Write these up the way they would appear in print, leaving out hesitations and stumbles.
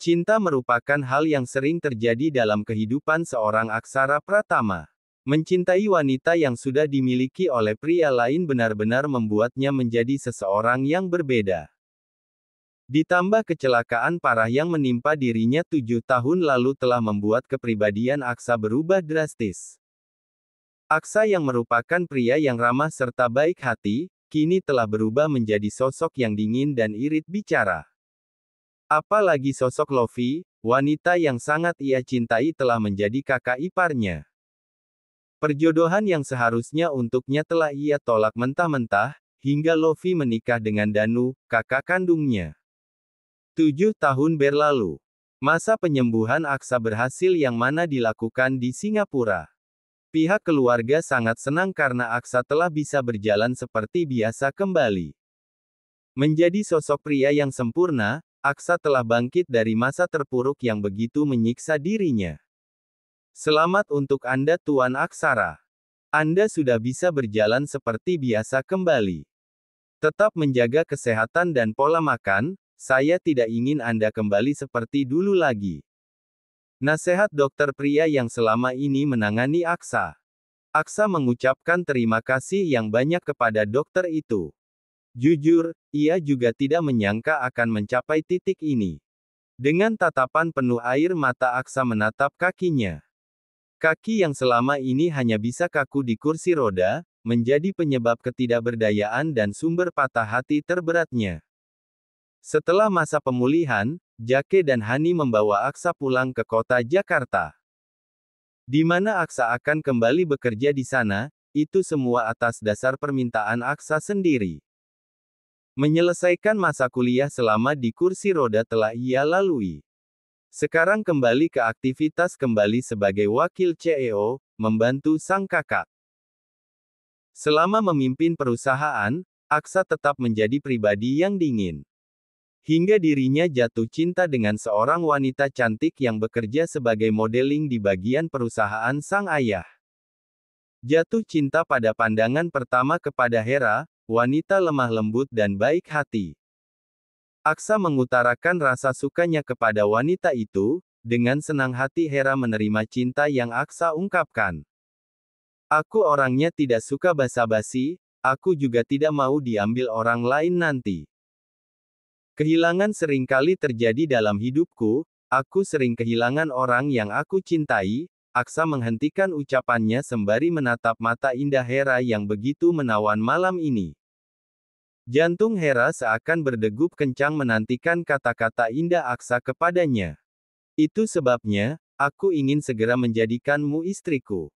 Cinta merupakan hal yang sering terjadi dalam kehidupan seorang aksara pratama. Mencintai wanita yang sudah dimiliki oleh pria lain benar-benar membuatnya menjadi seseorang yang berbeda. Ditambah kecelakaan parah yang menimpa dirinya 7 tahun lalu telah membuat kepribadian Aksa berubah drastis. Aksa yang merupakan pria yang ramah serta baik hati, kini telah berubah menjadi sosok yang dingin dan irit bicara. Apalagi sosok Lofi, wanita yang sangat ia cintai telah menjadi kakak iparnya. Perjodohan yang seharusnya untuknya telah ia tolak mentah-mentah, hingga Lofi menikah dengan Danu, kakak kandungnya. 7 tahun berlalu. Masa penyembuhan Aksa berhasil yang mana dilakukan di Singapura. Pihak keluarga sangat senang karena Aksa telah bisa berjalan seperti biasa kembali. Menjadi sosok pria yang sempurna, Aksa telah bangkit dari masa terpuruk yang begitu menyiksa dirinya. Selamat untuk Anda Tuan Aksara. Anda sudah bisa berjalan seperti biasa kembali. Tetap menjaga kesehatan dan pola makan, saya tidak ingin Anda kembali seperti dulu lagi. Nasihat dokter pria yang selama ini menangani Aksa. Aksa mengucapkan terima kasih yang banyak kepada dokter itu. Jujur, ia juga tidak menyangka akan mencapai titik ini. Dengan tatapan penuh air mata Aksa menatap kakinya. Kaki yang selama ini hanya bisa kaku di kursi roda, menjadi penyebab ketidakberdayaan dan sumber patah hati terberatnya. Setelah masa pemulihan, Jake dan Hani membawa Aksa pulang ke kota Jakarta. Di mana Aksa akan kembali bekerja di sana, itu semua atas dasar permintaan Aksa sendiri. Menyelesaikan masa kuliah selama di kursi roda telah ia lalui. Sekarang kembali ke aktivitas kembali sebagai wakil CEO, membantu sang kakak. Selama memimpin perusahaan, Aksa tetap menjadi pribadi yang dingin. Hingga dirinya jatuh cinta dengan seorang wanita cantik yang bekerja sebagai modeling di bagian perusahaan sang ayah. Jatuh cinta pada pandangan pertama kepada Hera, wanita lemah lembut dan baik hati. Aksa mengutarakan rasa sukanya kepada wanita itu, dengan senang hati Hera menerima cinta yang Aksa ungkapkan. Aku orangnya tidak suka basa-basi, aku juga tidak mau diambil orang lain nanti. Kehilangan seringkali terjadi dalam hidupku, aku sering kehilangan orang yang aku cintai. Aksa menghentikan ucapannya sembari menatap mata indah Hera yang begitu menawan malam ini. Jantung Hera seakan berdegup kencang menantikan kata-kata indah Aksa kepadanya. Itu sebabnya, aku ingin segera menjadikanmu istriku.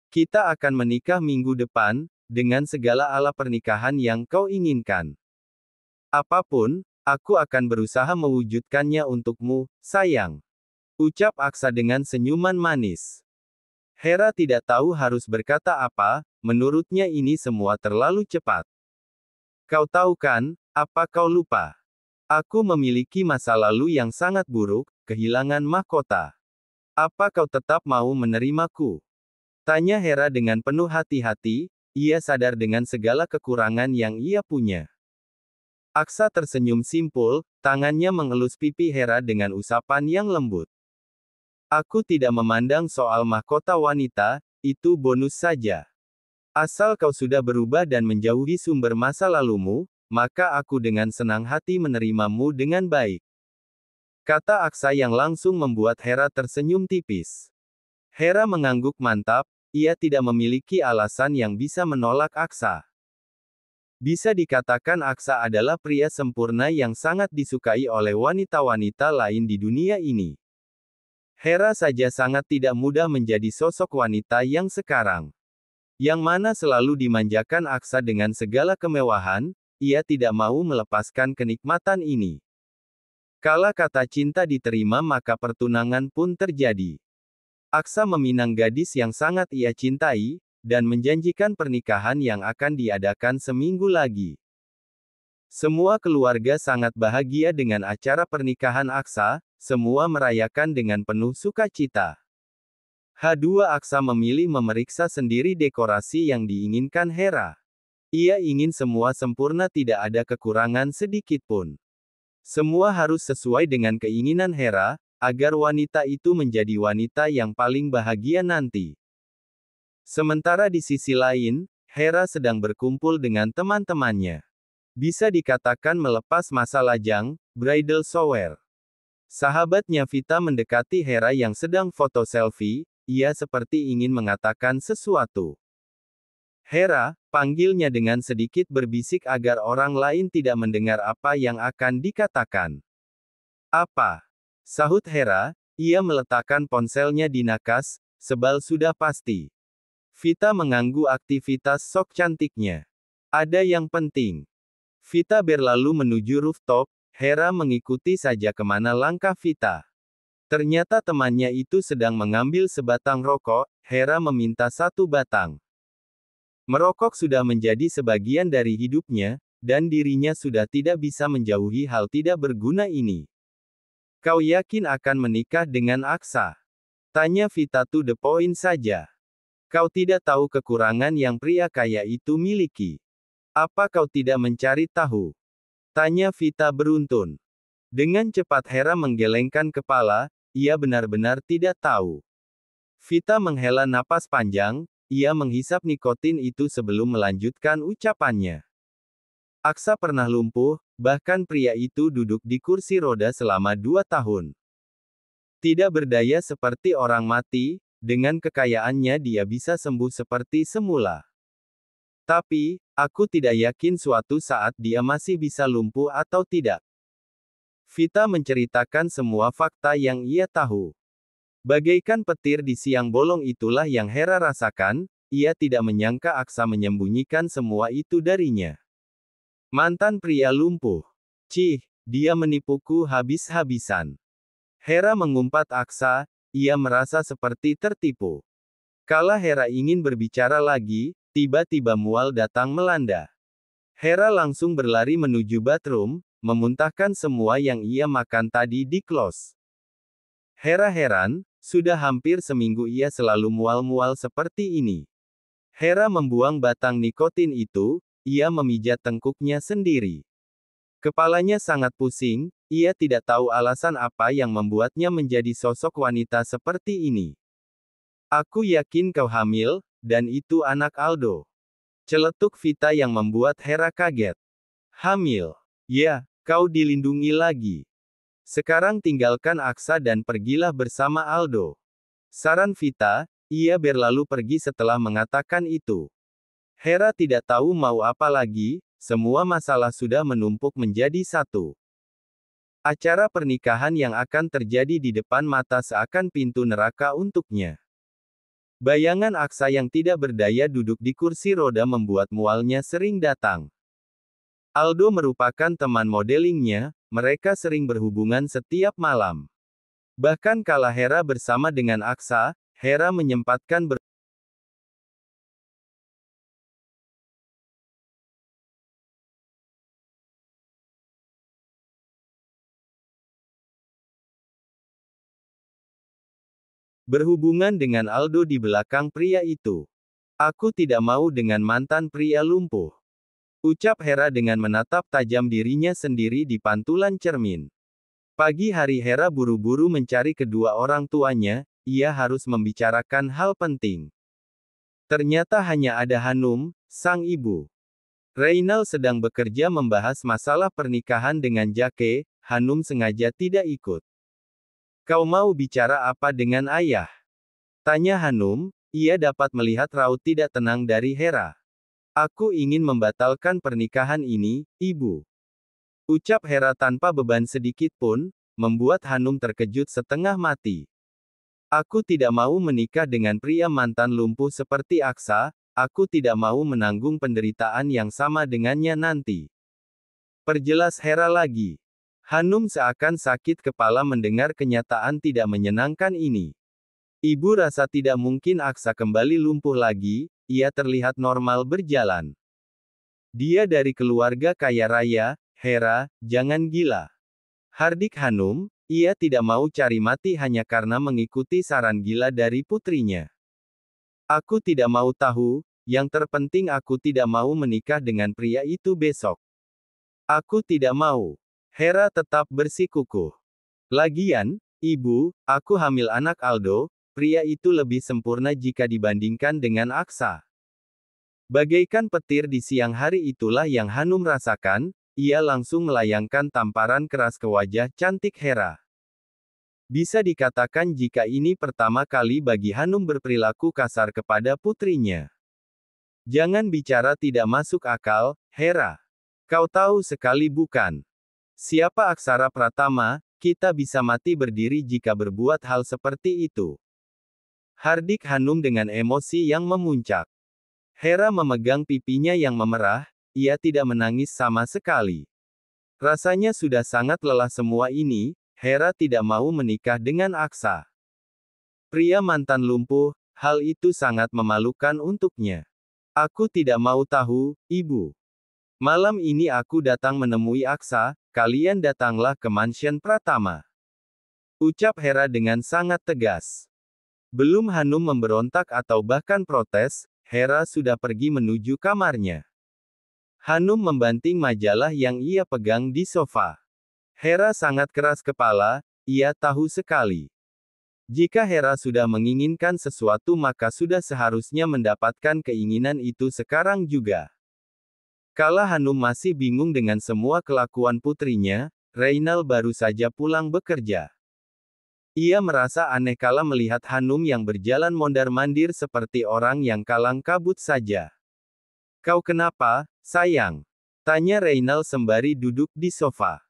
Kita akan menikah minggu depan, dengan segala ala pernikahan yang kau inginkan. Apapun, aku akan berusaha mewujudkannya untukmu, sayang. Ucap Aksa dengan senyuman manis. Hera tidak tahu harus berkata apa, menurutnya ini semua terlalu cepat. Kau tahu kan, apa kau lupa? Aku memiliki masa lalu yang sangat buruk, kehilangan mahkota. Apa kau tetap mau menerimaku? Tanya Hera dengan penuh hati-hati, ia sadar dengan segala kekurangan yang ia punya. Aksa tersenyum simpul, tangannya mengelus pipi Hera dengan usapan yang lembut. Aku tidak memandang soal mahkota wanita, itu bonus saja. Asal kau sudah berubah dan menjauhi sumber masa lalumu, maka aku dengan senang hati menerimamu dengan baik. Kata Aksa yang langsung membuat Hera tersenyum tipis. Hera mengangguk mantap, ia tidak memiliki alasan yang bisa menolak Aksa. Bisa dikatakan Aksa adalah pria sempurna yang sangat disukai oleh wanita-wanita lain di dunia ini. Hera saja sangat tidak mudah menjadi sosok wanita yang sekarang. Yang mana selalu dimanjakan Aksa dengan segala kemewahan, ia tidak mau melepaskan kenikmatan ini. Kala kata cinta diterima maka pertunangan pun terjadi. Aksa meminang gadis yang sangat ia cintai, dan menjanjikan pernikahan yang akan diadakan seminggu lagi. Semua keluarga sangat bahagia dengan acara pernikahan Aksa, semua merayakan dengan penuh sukacita. H2 Aksa memilih memeriksa sendiri dekorasi yang diinginkan Hera. Ia ingin semua sempurna tidak ada kekurangan sedikit pun. Semua harus sesuai dengan keinginan Hera, agar wanita itu menjadi wanita yang paling bahagia nanti. Sementara di sisi lain, Hera sedang berkumpul dengan teman-temannya. Bisa dikatakan melepas masa lajang, bridal shower. Sahabatnya Vita mendekati Hera yang sedang foto selfie, ia seperti ingin mengatakan sesuatu. Hera, panggilnya dengan sedikit berbisik agar orang lain tidak mendengar apa yang akan dikatakan. Apa? Sahut Hera, ia meletakkan ponselnya di nakas, sebal sudah pasti. Vita mengganggu aktivitas sok cantiknya. Ada yang penting. Vita berlalu menuju rooftop, Hera mengikuti saja kemana langkah Vita. Ternyata temannya itu sedang mengambil sebatang rokok, Hera meminta satu batang. Merokok sudah menjadi sebagian dari hidupnya, dan dirinya sudah tidak bisa menjauhi hal tidak berguna ini. Kau yakin akan menikah dengan Aksa? Tanya Vita to the point saja. Kau tidak tahu kekurangan yang pria kaya itu miliki. Apa kau tidak mencari tahu? Tanya Vita beruntun. Dengan cepat Hera menggelengkan kepala, ia benar-benar tidak tahu. Vita menghela napas panjang, ia menghisap nikotin itu sebelum melanjutkan ucapannya. Aksa pernah lumpuh, bahkan pria itu duduk di kursi roda selama 2 tahun. Tidak berdaya seperti orang mati, dengan kekayaannya dia bisa sembuh seperti semula. Tapi, aku tidak yakin suatu saat dia masih bisa lumpuh atau tidak. Vita menceritakan semua fakta yang ia tahu. Bagaikan petir di siang bolong itulah yang Hera rasakan, ia tidak menyangka Aksa menyembunyikan semua itu darinya. Mantan pria lumpuh. Cih, dia menipuku habis-habisan. Hera mengumpat Aksa, ia merasa seperti tertipu. Kala Hera ingin berbicara lagi, tiba-tiba mual datang melanda. Hera langsung berlari menuju bathroom, memuntahkan semua yang ia makan tadi di close. Hera heran, sudah hampir seminggu ia selalu mual-mual seperti ini. Hera membuang batang nikotin itu, ia memijat tengkuknya sendiri. Kepalanya sangat pusing, ia tidak tahu alasan apa yang membuatnya menjadi sosok wanita seperti ini. Aku yakin kau hamil, dan itu anak Aldo. Celetuk Vita yang membuat Hera kaget. Hamil? Ya, kau dilindungi lagi. Sekarang tinggalkan Aksa dan pergilah bersama Aldo. Saran Vita, ia berlalu pergi setelah mengatakan itu. Hera tidak tahu mau apa lagi, semua masalah sudah menumpuk menjadi satu. Acara pernikahan yang akan terjadi di depan mata seakan pintu neraka untuknya. Bayangan Aksa yang tidak berdaya duduk di kursi roda membuat mualnya sering datang. Aldo merupakan teman modelingnya, mereka sering berhubungan setiap malam. Bahkan kala Hera bersama dengan Aksa, Hera menyempatkan berhubungan dengan Aldo di belakang pria itu. Aku tidak mau dengan mantan pria lumpuh. Ucap Hera dengan menatap tajam dirinya sendiri di pantulan cermin. Pagi hari Hera buru-buru mencari kedua orang tuanya, ia harus membicarakan hal penting. Ternyata hanya ada Hanum, sang ibu. Reynal sedang bekerja membahas masalah pernikahan dengan Jake, Hanum sengaja tidak ikut. Kau mau bicara apa dengan ayah? Tanya Hanum, ia dapat melihat raut tidak tenang dari Hera. Aku ingin membatalkan pernikahan ini, ibu. Ucap Hera tanpa beban sedikit pun, membuat Hanum terkejut setengah mati. Aku tidak mau menikah dengan pria mantan lumpuh seperti Aksa, aku tidak mau menanggung penderitaan yang sama dengannya nanti. Perjelas Hera lagi. Hanum seakan sakit kepala mendengar kenyataan tidak menyenangkan ini. Ibu rasa tidak mungkin Aksa kembali lumpuh lagi, ia terlihat normal berjalan. Dia dari keluarga kaya raya, Hera, jangan gila. Hardik Hanum, ia tidak mau cari mati hanya karena mengikuti saran gila dari putrinya. Aku tidak mau tahu, yang terpenting aku tidak mau menikah dengan pria itu besok. Aku tidak mau. Hera tetap bersikukuh. Lagian, Ibu, aku hamil anak Aldo, pria itu lebih sempurna jika dibandingkan dengan Aksa. Bagaikan petir di siang hari itulah yang Hanum rasakan, ia langsung melayangkan tamparan keras ke wajah cantik Hera. Bisa dikatakan jika ini pertama kali bagi Hanum berperilaku kasar kepada putrinya. Jangan bicara tidak masuk akal, Hera. Kau tahu sekali bukan? Siapa Aksara Pratama, kita bisa mati berdiri jika berbuat hal seperti itu. Hardik Hanum dengan emosi yang memuncak. Hera memegang pipinya yang memerah, ia tidak menangis sama sekali. Rasanya sudah sangat lelah semua ini, Hera tidak mau menikah dengan Aksa. Pria mantan lumpuh, hal itu sangat memalukan untuknya. Aku tidak mau tahu, Ibu. Malam ini aku datang menemui Aksa, kalian datanglah ke mansion Pratama. Ucap Hera dengan sangat tegas. Belum Hanum memberontak atau bahkan protes, Hera sudah pergi menuju kamarnya. Hanum membanting majalah yang ia pegang di sofa. Hera sangat keras kepala, ia tahu sekali. Jika Hera sudah menginginkan sesuatu maka sudah seharusnya mendapatkan keinginan itu sekarang juga. Kala Hanum masih bingung dengan semua kelakuan putrinya, Reynal baru saja pulang bekerja. Ia merasa aneh kala melihat Hanum yang berjalan mondar-mandir seperti orang yang kalang kabut saja. Kau kenapa, sayang? Tanya Reynal sembari duduk di sofa.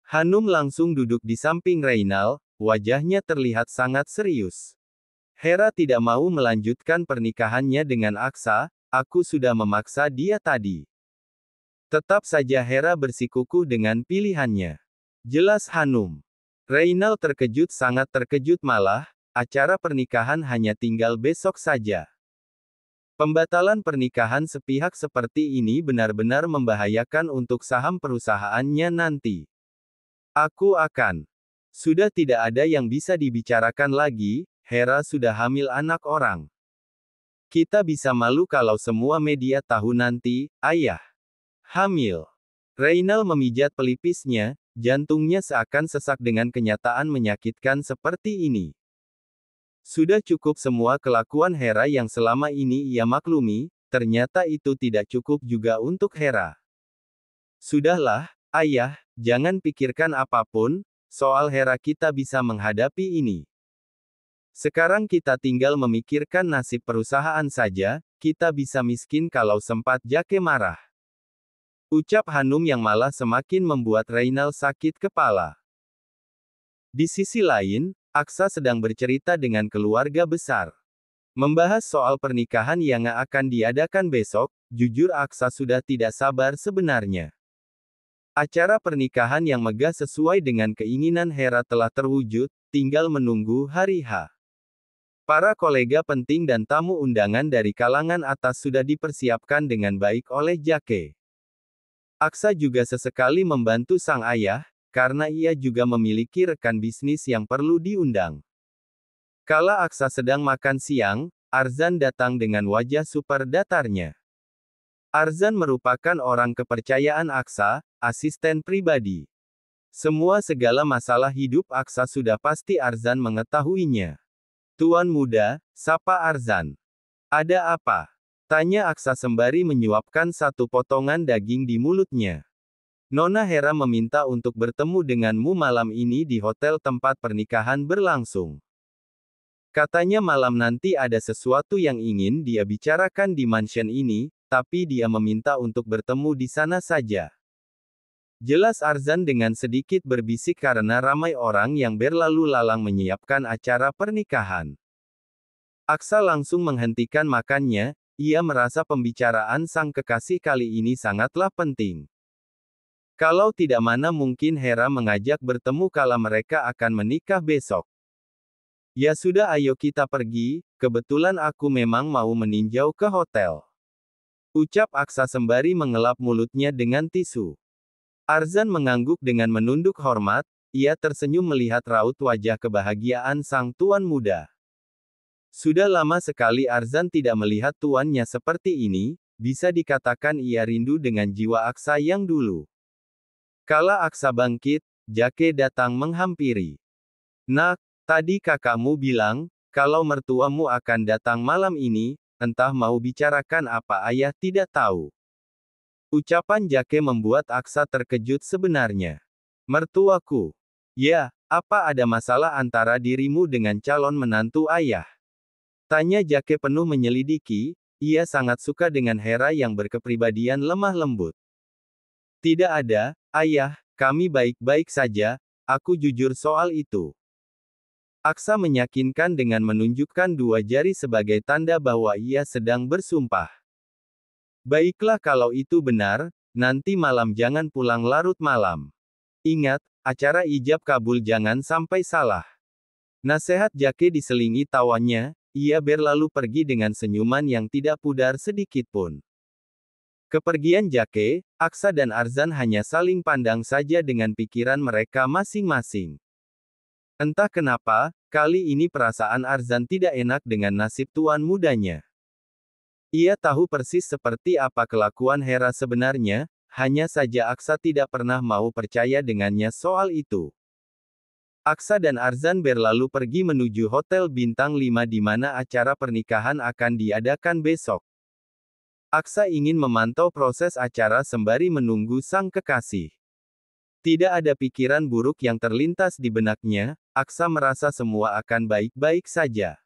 Hanum langsung duduk di samping Reynal, wajahnya terlihat sangat serius. Hera tidak mau melanjutkan pernikahannya dengan Aksa, aku sudah memaksa dia tadi. Tetap saja Hera bersikukuh dengan pilihannya. Jelas Hanum. Reynal terkejut sangat terkejut malah, acara pernikahan hanya tinggal besok saja. Pembatalan pernikahan sepihak seperti ini benar-benar membahayakan untuk saham perusahaannya nanti. Aku akan. Sudah tidak ada yang bisa dibicarakan lagi, Hera sudah hamil anak orang. Kita bisa malu kalau semua media tahu nanti, ayah. Hamil. Reynal memijat pelipisnya, jantungnya seakan sesak dengan kenyataan menyakitkan seperti ini. Sudah cukup semua kelakuan Hera yang selama ini ia maklumi, ternyata itu tidak cukup juga untuk Hera. Sudahlah, ayah, jangan pikirkan apapun, soal Hera kita bisa menghadapi ini. Sekarang kita tinggal memikirkan nasib perusahaan saja, kita bisa miskin kalau sempat Jake marah. Ucap Hanum yang malah semakin membuat Reynal sakit kepala. Di sisi lain, Aksa sedang bercerita dengan keluarga besar. Membahas soal pernikahan yang akan diadakan besok, jujur Aksa sudah tidak sabar sebenarnya. Acara pernikahan yang megah sesuai dengan keinginan Hera telah terwujud, tinggal menunggu hari H. Para kolega penting dan tamu undangan dari kalangan atas sudah dipersiapkan dengan baik oleh Jake. Aksa juga sesekali membantu sang ayah, karena ia juga memiliki rekan bisnis yang perlu diundang. Kala Aksa sedang makan siang, Arzan datang dengan wajah super datarnya. Arzan merupakan orang kepercayaan Aksa, asisten pribadi. Semua segala masalah hidup Aksa sudah pasti Arzan mengetahuinya. Tuan muda, sapa Arzan. Ada apa? Tanya Aksa sembari menyuapkan satu potongan daging di mulutnya. Nona Hera meminta untuk bertemu denganmu malam ini di hotel tempat pernikahan berlangsung. Katanya malam nanti ada sesuatu yang ingin dia bicarakan di mansion ini, tapi dia meminta untuk bertemu di sana saja. Jelas Arzan dengan sedikit berbisik karena ramai orang yang berlalu lalang menyiapkan acara pernikahan. Aksa langsung menghentikan makannya. Ia merasa pembicaraan sang kekasih kali ini sangatlah penting. Kalau tidak mana mungkin Hera mengajak bertemu kala mereka akan menikah besok. Ya sudah ayo kita pergi, kebetulan aku memang mau meninjau ke hotel. Ucap Aksa sembari mengelap mulutnya dengan tisu. Arzan mengangguk dengan menunduk hormat, ia tersenyum melihat raut wajah kebahagiaan sang tuan muda. Sudah lama sekali Arzan tidak melihat tuannya seperti ini, bisa dikatakan ia rindu dengan jiwa Aksa yang dulu. Kala Aksa bangkit, Jake datang menghampiri. Nak, tadi kakakmu bilang, kalau mertuamu akan datang malam ini, entah mau bicarakan apa ayah tidak tahu. Ucapan Jake membuat Aksa terkejut sebenarnya. Mertuaku. Ya, apa ada masalah antara dirimu dengan calon menantu ayah? Tanya Jake penuh menyelidiki, ia sangat suka dengan Hera yang berkepribadian lemah lembut. Tidak ada, ayah, kami baik-baik saja, aku jujur soal itu. Aksa meyakinkan dengan menunjukkan dua jari sebagai tanda bahwa ia sedang bersumpah. Baiklah kalau itu benar, nanti malam jangan pulang larut malam. Ingat, acara ijab kabul jangan sampai salah. Nasihat Jake diselingi tawanya, ia berlalu pergi dengan senyuman yang tidak pudar sedikitpun. Kepergian Jake, Aksa dan Arzan hanya saling pandang saja dengan pikiran mereka masing-masing. Entah kenapa, kali ini perasaan Arzan tidak enak dengan nasib tuan mudanya. Ia tahu persis seperti apa kelakuan Hera sebenarnya, hanya saja Aksa tidak pernah mau percaya dengannya soal itu. Aksa dan Arzan berlalu pergi menuju Hotel Bintang 5 di mana acara pernikahan akan diadakan besok. Aksa ingin memantau proses acara sembari menunggu sang kekasih. Tidak ada pikiran buruk yang terlintas di benaknya, Aksa merasa semua akan baik-baik saja.